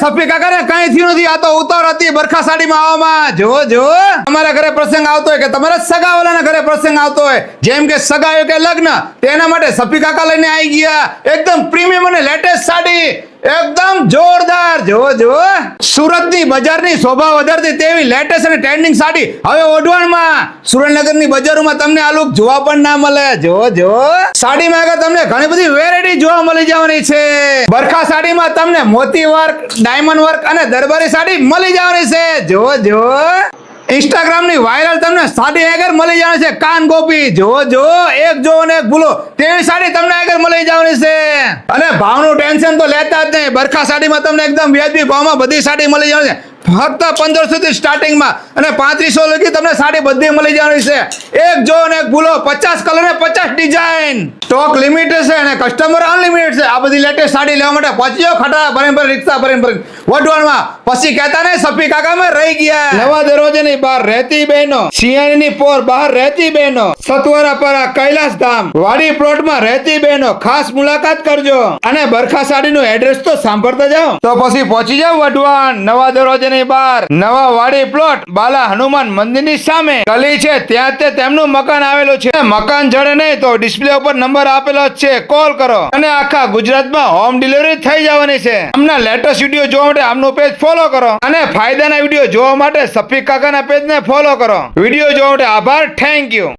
સફી કાકા ને કઈ થયું નથી. આ તો ઉતાર હતી બરખા સાડીમાં આવવામાં. જો તમારા ઘરે પ્રસંગ આવતો હોય કે તમારા સગાવાલાના ઘરે પ્રસંગ આવતો હોય, જેમ કે સગાયો કે લગ્ન, તેના માટે સફી કાકા લઈને આવી ગયા એકદમ પ્રીમિયમ અને લેટેસ્ટ સાડી, એકદમ જોરદાર. જો સુરતની બજારની શોભા વધારતી તેવી લેટેસ્ટ અને ટ્રેન્ડિંગ સાડી હવે ઓઢવણમાં. સુરેન્દ્રનગરની બજારોમાં તમને આ લુક જોવા પણ ના મળે. જો સાડીમાં આગળ તમને ઘણી બધી વેરાયટી જોવા મળી જવાની છે. બરખા સાડીમાં તમને મોતી વર્ક, ડાયમંડ વર્ક અને દરબારી સાડી મળી જવાની છે. જો ઇન્સ્ટાગ્રામ ની વાયરલ તમને સાડી આગળ મળી જવાની છે. કાન ગોપી જો એક જો અને એક ભૂલો તેવી સાડી તમને આગળ મળી જવાની છે. અને ભાવનું ટેન્શન તો લેતા જ નહીં. બરખા સાડીમાં તમને એકદમ વ્યાજબી ભાવમાં બધી સાડી મળી જવાની છે. ફક્ત 1500 થી સ્ટાર્ટિંગમાં અને 3500 લગી તમને સાડી બધી મળી જવાની છે. એક જો અને એક ભૂલો, 50 કલર ને 50 ડિઝાઇન. સ્ટોક લિમિટેડ છે અને કસ્ટમર અનલિમિટેડ છે. આ બધી લેટેસ્ટ સાડી લેવા માટે પહોંચી જાઓ ખટા ભરે રિક્ષા ભરે વઢવાણમાં. પછી કહેતા ને સફી કાકામાં રહી ગયા. નવા દરવાજાની બહાર રહેતી બહેનો, સિયાણીની પોર બહાર રહેતી બહેનો, સતવરાપરા કૈલાસ ધામ વાડી પ્લોટમાં રહેતી બહેનો ખાસ મુલાકાત કરજો. અને બરખા સાડીનું એડ્રેસ તો સાંભળતા જાઓ તો પછી પહોંચી જાઓ વઢવાણ. નવા દરવાજાની બહાર નવા વાડી પ્લોટ બાલા હનુમાન મંદિરની સામે ગલી છે, ત્યાં તે તેમનું મકાન આવેલું છે. મકાન જડે નહીં તો ડિસ્પ્લે ઉપર નંબર આપેલો જ છે, કોલ કરો. અને આખા ગુજરાતમાં હોમ ડિલિવરી થઈ જવાની છે. આમના લેટેસ્ટ વિડીયો જોવા માટે આમનું પેજ ફોલો કરો અને ફાયદાના વિડીયો જોવા માટે સફી કાકાના પેજને ફોલો કરો. વિડીયો જોવા માટે આભાર. Thank you.